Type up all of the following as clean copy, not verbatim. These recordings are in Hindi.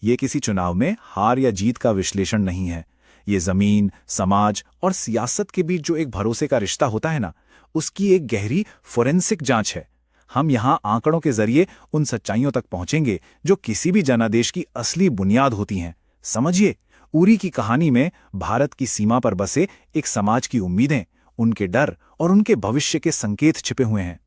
ये किसी चुनाव में हार या जीत का विश्लेषण नहीं है। ये जमीन, समाज और सियासत के बीच जो एक भरोसे का रिश्ता होता है ना, उसकी एक गहरी फोरेंसिक जांच है। हम यहाँ आंकड़ों के जरिए उन सच्चाइयों तक पहुंचेंगे जो किसी भी जनादेश की असली बुनियाद होती हैं। समझिए, उरी की कहानी में भारत की सीमा पर बसे एक समाज की उम्मीदें, उनके डर और उनके भविष्य के संकेत छिपे हुए हैं।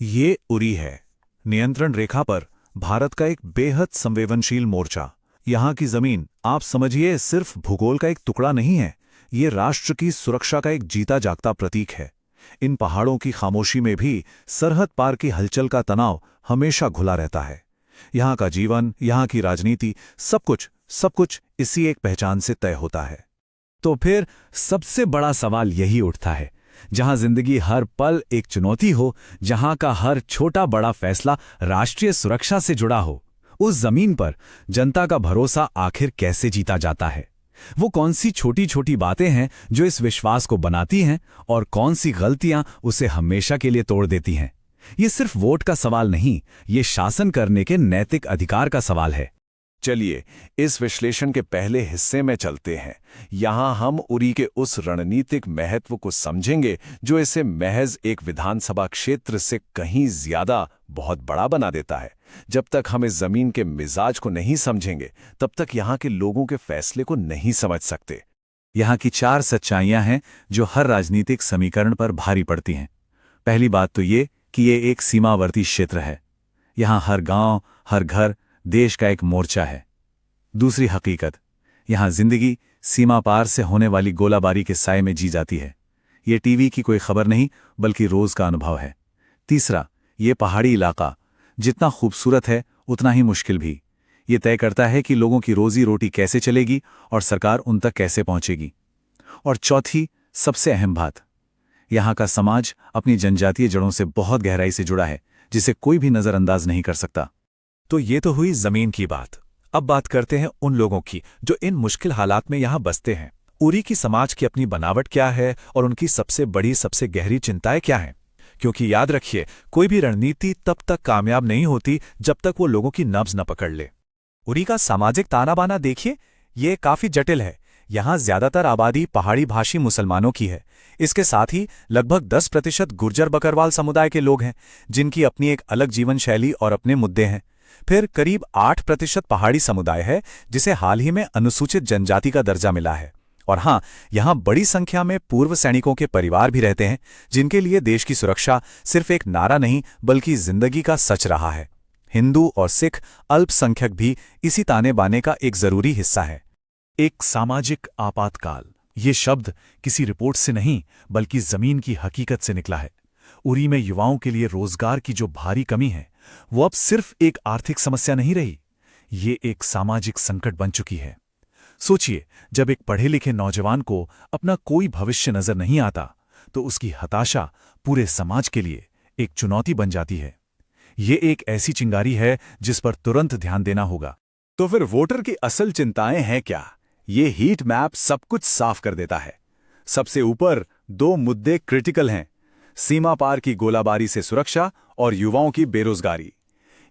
ये उरी है, नियंत्रण रेखा पर भारत का एक बेहद संवेदनशील मोर्चा। यहाँ की जमीन, आप समझिए, सिर्फ भूगोल का एक टुकड़ा नहीं है, ये राष्ट्र की सुरक्षा का एक जीता जागता प्रतीक है। इन पहाड़ों की खामोशी में भी सरहद पार की हलचल का तनाव हमेशा घुला रहता है। यहाँ का जीवन, यहाँ की राजनीति, सब कुछ इसी एक पहचान से तय होता है। तो फिर सबसे बड़ा सवाल यही उठता है, जहां जिंदगी हर पल एक चुनौती हो, जहां का हर छोटा बड़ा फैसला राष्ट्रीय सुरक्षा से जुड़ा हो, उस जमीन पर जनता का भरोसा आखिर कैसे जीता जाता है? वो कौन सी छोटी छोटी बातें हैं जो इस विश्वास को बनाती हैं और कौन सी गलतियां उसे हमेशा के लिए तोड़ देती हैं? ये सिर्फ वोट का सवाल नहीं, ये शासन करने के नैतिक अधिकार का सवाल है। चलिए, इस विश्लेषण के पहले हिस्से में चलते हैं। यहां हम उरी के उस रणनीतिक महत्व को समझेंगे जो इसे महज एक विधानसभा क्षेत्र से कहीं ज्यादा बहुत बड़ा बना देता है। जब तक हम इस जमीन के मिजाज को नहीं समझेंगे, तब तक यहां के लोगों के फैसले को नहीं समझ सकते। यहाँ की 4 सच्चाइयां हैं जो हर राजनीतिक समीकरण पर भारी पड़ती हैं। पहली बात तो ये कि ये एक सीमावर्ती क्षेत्र है। यहाँ हर गांव, हर घर देश का एक मोर्चा है। दूसरी हकीकत, यहाँ जिंदगी सीमा पार से होने वाली गोलाबारी के साए में जी जाती है। ये टीवी की कोई खबर नहीं, बल्कि रोज का अनुभव है। तीसरा, ये पहाड़ी इलाका जितना खूबसूरत है उतना ही मुश्किल भी। ये तय करता है कि लोगों की रोजी रोटी कैसे चलेगी और सरकार उन तक कैसे पहुंचेगी। और चौथी, सबसे अहम बात, यहाँ का समाज अपनी जनजातीय जड़ों से बहुत गहराई से जुड़ा है, जिसे कोई भी नजरअंदाज नहीं कर सकता। तो ये तो हुई जमीन की बात। अब बात करते हैं उन लोगों की जो इन मुश्किल हालात में यहाँ बसते हैं। उरी की समाज की अपनी बनावट क्या है और उनकी सबसे बड़ी, सबसे गहरी चिंताएं क्या हैं? क्योंकि याद रखिए, कोई भी रणनीति तब तक कामयाब नहीं होती जब तक वो लोगों की नब्ज न पकड़ ले। उरी का सामाजिक ताना बाना देखिए, ये काफी जटिल है। यहाँ ज्यादातर आबादी पहाड़ी भाषी मुसलमानों की है। इसके साथ ही लगभग 10% गुर्जर बकरवाल समुदाय के लोग हैं, जिनकी अपनी एक अलग जीवन शैली और अपने मुद्दे हैं। फिर करीब 8% पहाड़ी समुदाय है, जिसे हाल ही में अनुसूचित जनजाति का दर्जा मिला है। और हाँ, यहाँ बड़ी संख्या में पूर्व सैनिकों के परिवार भी रहते हैं, जिनके लिए देश की सुरक्षा सिर्फ एक नारा नहीं, बल्कि जिंदगी का सच रहा है। हिंदू और सिख अल्पसंख्यक भी इसी ताने बाने का एक जरूरी हिस्सा है। एक सामाजिक आपातकाल, ये शब्द किसी रिपोर्ट से नहीं, बल्कि जमीन की हकीकत से निकला है। उरी में युवाओं के लिए रोजगार की जो भारी कमी है, वो अब सिर्फ एक आर्थिक समस्या नहीं रही, ये एक सामाजिक संकट बन चुकी है। सोचिए, जब एक पढ़े लिखे नौजवान को अपना कोई भविष्य नजर नहीं आता, तो उसकी हताशा पूरे समाज के लिए एक चुनौती बन जाती है। ये एक ऐसी चिंगारी है जिस पर तुरंत ध्यान देना होगा। तो फिर वोटर की असल चिंताएं हैं क्या? ये हीट मैप सब कुछ साफ कर देता है। सबसे ऊपर 2 मुद्दे क्रिटिकल हैं: सीमा पार की गोलाबारी से सुरक्षा और युवाओं की बेरोजगारी।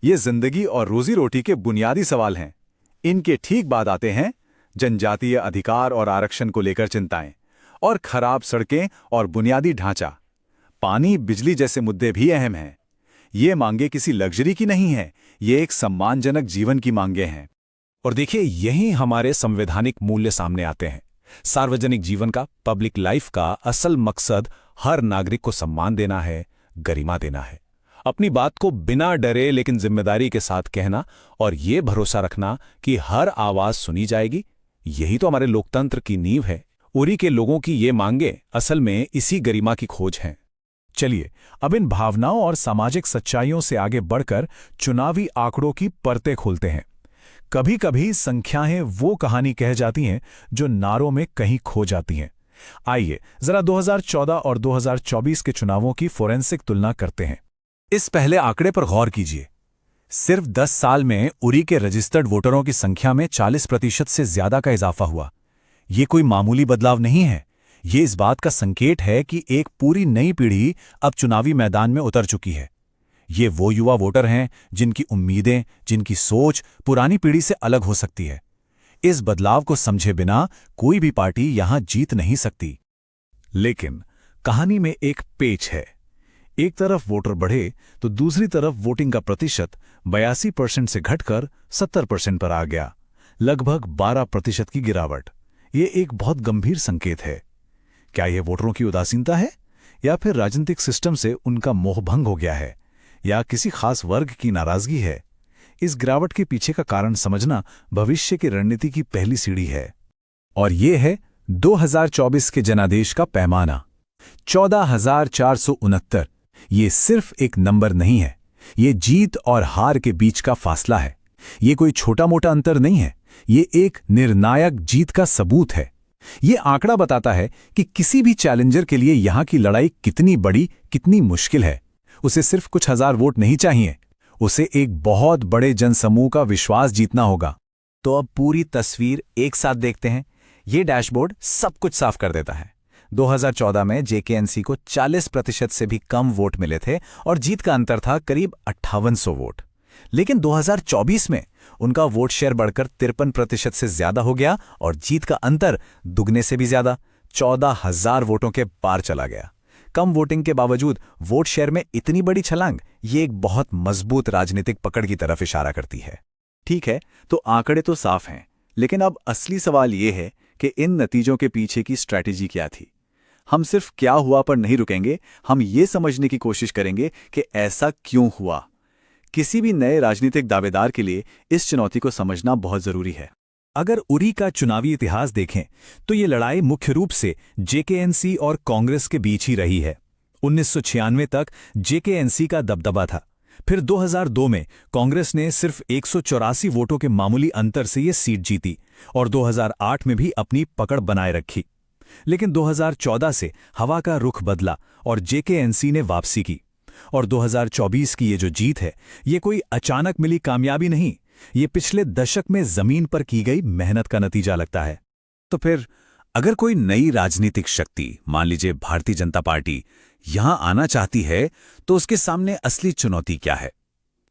ये जिंदगी और रोजी रोटी के बुनियादी सवाल हैं। इनके ठीक बाद आते हैं जनजातीय अधिकार और आरक्षण को लेकर चिंताएं, और खराब सड़कें और बुनियादी ढांचा। पानी, बिजली जैसे मुद्दे भी अहम हैं। ये मांगे किसी लग्जरी की नहीं है, ये एक सम्मानजनक जीवन की मांगे हैं। और देखिए, यही हमारे संवैधानिक मूल्य सामने आते हैं। सार्वजनिक जीवन का, पब्लिक लाइफ का असल मकसद हर नागरिक को सम्मान देना है, गरिमा देना है, अपनी बात को बिना डरे लेकिन जिम्मेदारी के साथ कहना, और ये भरोसा रखना कि हर आवाज सुनी जाएगी। यही तो हमारे लोकतंत्र की नींव है। उरी के लोगों की ये मांगे असल में इसी गरिमा की खोज हैं। चलिए, अब इन भावनाओं और सामाजिक सच्चाइयों से आगे बढ़कर चुनावी आंकड़ों की परतें खोलते हैं। कभी कभी संख्याएं वो कहानी कह जाती हैं जो नारों में कहीं खो जाती हैं। आइए जरा 2014 और 2024 के चुनावों की फोरेंसिक तुलना करते हैं। इस पहले आंकड़े पर गौर कीजिए। सिर्फ 10 साल में उरी के रजिस्टर्ड वोटरों की संख्या में 40% से ज्यादा का इजाफा हुआ। ये कोई मामूली बदलाव नहीं है। ये इस बात का संकेत है कि एक पूरी नई पीढ़ी अब चुनावी मैदान में उतर चुकी है। ये वो युवा वोटर हैं जिनकी उम्मीदें, जिनकी सोच पुरानी पीढ़ी से अलग हो सकती है। इस बदलाव को समझे बिना कोई भी पार्टी यहां जीत नहीं सकती। लेकिन कहानी में एक पेच है। एक तरफ वोटर बढ़े तो दूसरी तरफ वोटिंग का प्रतिशत 82% से घटकर 70% पर आ गया, लगभग 12% की गिरावट। ये एक बहुत गंभीर संकेत है। क्या यह वोटरों की उदासीनता है, या फिर राजनीतिक सिस्टम से उनका मोहभंग हो गया है, या किसी खास वर्ग की नाराजगी है? इस गिरावट के पीछे का कारण समझना भविष्य की रणनीति की पहली सीढ़ी है। और ये है 2024 के जनादेश का पैमाना। 14,469। ये सिर्फ एक नंबर नहीं है, ये जीत और हार के बीच का फासला है। ये कोई छोटा मोटा अंतर नहीं है, ये एक निर्णायक जीत का सबूत है। ये आंकड़ा बताता है कि किसी भी चैलेंजर के लिए यहां की लड़ाई कितनी बड़ी, कितनी मुश्किल है। उसे सिर्फ कुछ हजार वोट नहीं चाहिए, उसे एक बहुत बड़े जनसमूह का विश्वास जीतना होगा। तो अब पूरी तस्वीर एक साथ देखते हैं। ये डैशबोर्ड सब कुछ साफ कर देता है। 2014 में जेकेएनसी को 40% से भी कम वोट मिले थे और जीत का अंतर था करीब 5800 वोट। लेकिन 2024 में उनका वोट शेयर बढ़कर 53% से ज्यादा हो गया और जीत का अंतर दुगने से भी ज्यादा 14,000 वोटों के पार चला गया। कम वोटिंग के बावजूद वोट शेयर में इतनी बड़ी छलांग, ये एक बहुत मजबूत राजनीतिक पकड़ की तरफ इशारा करती है। ठीक है, तो आंकड़े तो साफ हैं, लेकिन अब असली सवाल ये है कि इन नतीजों के पीछे की स्ट्रैटेजी क्या थी। हम सिर्फ क्या हुआ पर नहीं रुकेंगे, हम ये समझने की कोशिश करेंगे कि ऐसा क्यों हुआ। किसी भी नए राजनीतिक दावेदार के लिए इस चुनौती को समझना बहुत जरूरी है। अगर उरी का चुनावी इतिहास देखें तो ये लड़ाई मुख्य रूप से जेकेएनसी और कांग्रेस के बीच ही रही है। 1996 तक जेकेएनसी का दबदबा था। फिर 2002 में कांग्रेस ने सिर्फ 184 वोटों के मामूली अंतर से ये सीट जीती और 2008 में भी अपनी पकड़ बनाए रखी। लेकिन 2014 से हवा का रुख बदला और जेकेएनसी ने वापसी की। और 2024 की ये जो जीत है, ये कोई अचानक मिली कामयाबी नहीं, ये पिछले दशक में जमीन पर की गई मेहनत का नतीजा लगता है। तो फिर अगर कोई नई राजनीतिक शक्ति, मान लीजिए भारतीय जनता पार्टी, यहां आना चाहती है तो उसके सामने असली चुनौती क्या है?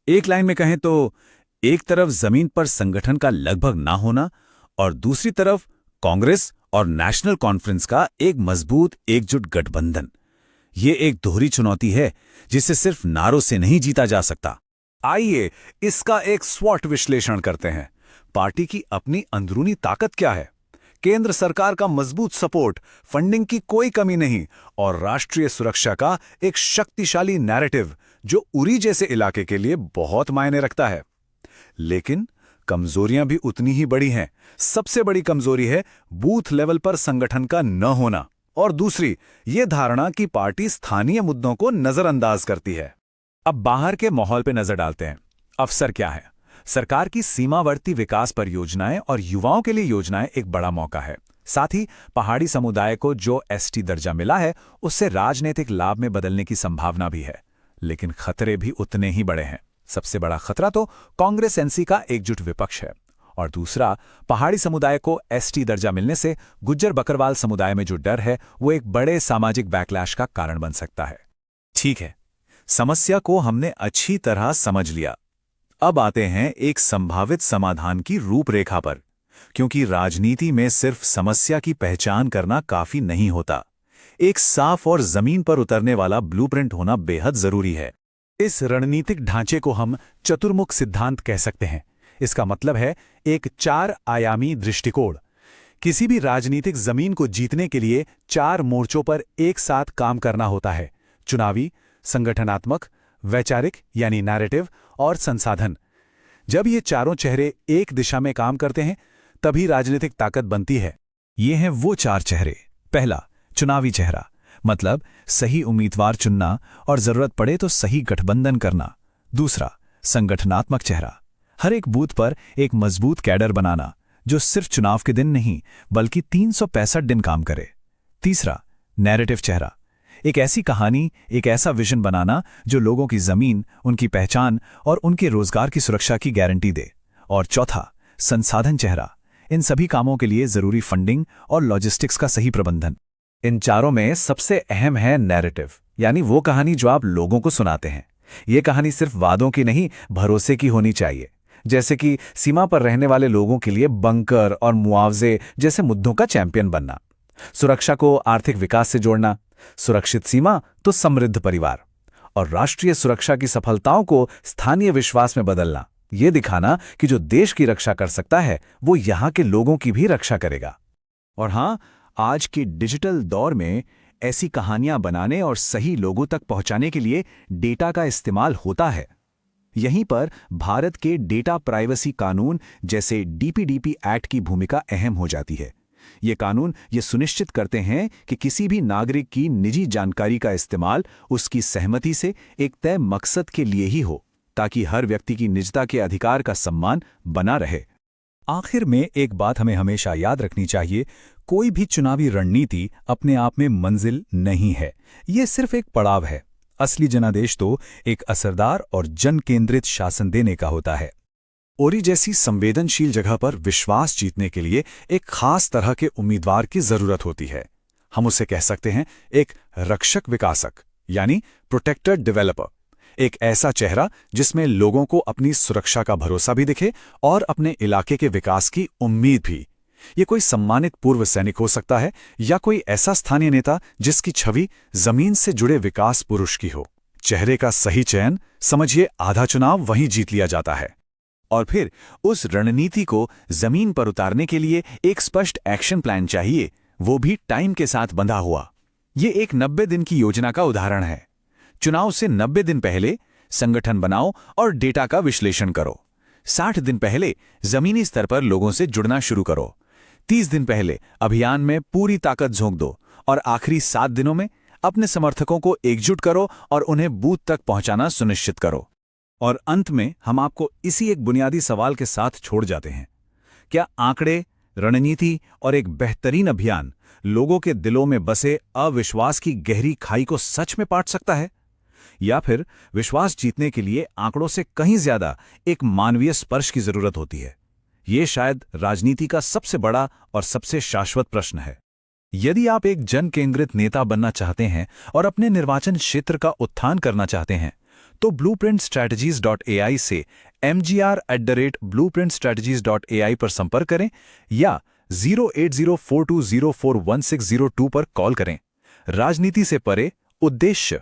एक लाइन में कहें तो एक तरफ जमीन पर संगठन का लगभग ना होना और दूसरी तरफ कांग्रेस और नेशनल कॉन्फ्रेंस का एक मजबूत एकजुट गठबंधन। ये एक दोहरी चुनौती है जिसे सिर्फ नारों से नहीं जीता जा सकता। आइए इसका एक स्वॉट विश्लेषण करते हैं। पार्टी की अपनी अंदरूनी ताकत क्या है? केंद्र सरकार का मजबूत सपोर्ट, फंडिंग की कोई कमी नहीं और राष्ट्रीय सुरक्षा का एक शक्तिशाली नैरेटिव जो उरी जैसे इलाके के लिए बहुत मायने रखता है। लेकिन कमजोरियां भी उतनी ही बड़ी हैं। सबसे बड़ी कमजोरी है बूथ लेवल पर संगठन का न होना और दूसरी ये धारणा कि पार्टी स्थानीय मुद्दों को नजरअंदाज करती है। अब बाहर के माहौल पे नजर डालते हैं। अवसर क्या है? सरकार की सीमावर्ती विकास परियोजनाएं और युवाओं के लिए योजनाएं एक बड़ा मौका है। साथ ही पहाड़ी समुदाय को जो एसटी दर्जा मिला है उससे राजनीतिक लाभ में बदलने की संभावना भी है। लेकिन खतरे भी उतने ही बड़े हैं। सबसे बड़ा खतरा तो कांग्रेस एनसी का एकजुट विपक्ष है और दूसरा पहाड़ी समुदाय को एसटी दर्जा मिलने से गुज्जर बकरवाल समुदाय में जो डर है वो एक बड़े सामाजिक बैकलैश का कारण बन सकता है। ठीक है, समस्या को हमने अच्छी तरह समझ लिया। अब आते हैं एक संभावित समाधान की रूपरेखा पर, क्योंकि राजनीति में सिर्फ समस्या की पहचान करना काफी नहीं होता। एक साफ और जमीन पर उतरने वाला ब्लूप्रिंट होना बेहद जरूरी है। इस रणनीतिक ढांचे को हम चतुर्मुख सिद्धांत कह सकते हैं। इसका मतलब है एक 4 आयामी दृष्टिकोण। किसी भी राजनीतिक जमीन को जीतने के लिए 4 मोर्चों पर एक साथ काम करना होता है: चुनावी, संगठनात्मक, वैचारिक यानी नैरेटिव और संसाधन। जब ये चारों चेहरे एक दिशा में काम करते हैं तभी राजनीतिक ताकत बनती है। ये हैं वो 4 चेहरे। पहला, चुनावी चेहरा, मतलब सही उम्मीदवार चुनना और जरूरत पड़े तो सही गठबंधन करना। दूसरा, संगठनात्मक चेहरा, हर एक बूथ पर एक मजबूत कैडर बनाना जो सिर्फ चुनाव के दिन नहीं बल्कि 365 दिन काम करे। तीसरा, नैरेटिव चेहरा, एक ऐसी कहानी, एक ऐसा विजन बनाना जो लोगों की जमीन, उनकी पहचान और उनके रोजगार की सुरक्षा की गारंटी दे। और चौथा, संसाधन चेहरा, इन सभी कामों के लिए जरूरी फंडिंग और लॉजिस्टिक्स का सही प्रबंधन। इन चारों में सबसे अहम है नैरेटिव, यानी वो कहानी जो आप लोगों को सुनाते हैं। ये कहानी सिर्फ वादों की नहीं, भरोसे की होनी चाहिए। जैसे कि सीमा पर रहने वाले लोगों के लिए बंकर और मुआवजे जैसे मुद्दों का चैंपियन बनना, सुरक्षा को आर्थिक विकास से जोड़ना, सुरक्षित सीमा तो समृद्ध परिवार, और राष्ट्रीय सुरक्षा की सफलताओं को स्थानीय विश्वास में बदलना, ये दिखाना कि जो देश की रक्षा कर सकता है वो यहाँ के लोगों की भी रक्षा करेगा। और हाँ, आज के डिजिटल दौर में ऐसी कहानियां बनाने और सही लोगों तक पहुंचाने के लिए डेटा का इस्तेमाल होता है। यहीं पर भारत के डेटा प्राइवेसी कानून जैसे डीपीडीपी एक्ट की भूमिका अहम हो जाती है। ये कानून ये सुनिश्चित करते हैं कि किसी भी नागरिक की निजी जानकारी का इस्तेमाल उसकी सहमति से एक तय मकसद के लिए ही हो, ताकि हर व्यक्ति की निजता के अधिकार का सम्मान बना रहे। आखिर में एक बात हमें हमेशा याद रखनी चाहिए, कोई भी चुनावी रणनीति अपने आप में मंजिल नहीं है, ये सिर्फ एक पड़ाव है। असली जनादेश तो एक असरदार और जन केंद्रित शासन देने का होता है। ओरी जैसी संवेदनशील जगह पर विश्वास जीतने के लिए एक खास तरह के उम्मीदवार की जरूरत होती है। हम उसे कह सकते हैं एक रक्षक विकासक, यानी प्रोटेक्टर डेवलपर। एक ऐसा चेहरा जिसमें लोगों को अपनी सुरक्षा का भरोसा भी दिखे और अपने इलाके के विकास की उम्मीद भी। ये कोई सम्मानित पूर्व सैनिक हो सकता है या कोई ऐसा स्थानीय नेता जिसकी छवि जमीन से जुड़े विकास पुरुष की हो। चेहरे का सही चयन, समझिए आधा चुनाव वहीं जीत लिया जाता है। और फिर उस रणनीति को जमीन पर उतारने के लिए एक स्पष्ट एक्शन प्लान चाहिए, वो भी टाइम के साथ बंधा हुआ। ये एक 90 दिन की योजना का उदाहरण है। चुनाव से 90 दिन पहले संगठन बनाओ और डेटा का विश्लेषण करो। 60 दिन पहले जमीनी स्तर पर लोगों से जुड़ना शुरू करो। 30 दिन पहले अभियान में पूरी ताकत झोंक दो और आखिरी 7 दिनों में अपने समर्थकों को एकजुट करो और उन्हें बूथ तक पहुंचाना सुनिश्चित करो। और अंत में हम आपको इसी एक बुनियादी सवाल के साथ छोड़ जाते हैं। क्या आंकड़े, रणनीति और एक बेहतरीन अभियान लोगों के दिलों में बसे अविश्वास की गहरी खाई को सच में पाट सकता है? या फिर विश्वास जीतने के लिए आंकड़ों से कहीं ज्यादा एक मानवीय स्पर्श की जरूरत होती है? ये शायद राजनीति का सबसे बड़ा और सबसे शाश्वत प्रश्न है। यदि आप एक जन केंद्रित नेता बनना चाहते हैं और अपने निर्वाचन क्षेत्र का उत्थान करना चाहते हैं, तो blueprintstrategies.ai से mgr@blueprintstrategies.ai पर संपर्क करें या 08042041602 पर कॉल करें। राजनीति से परे, उद्देश्य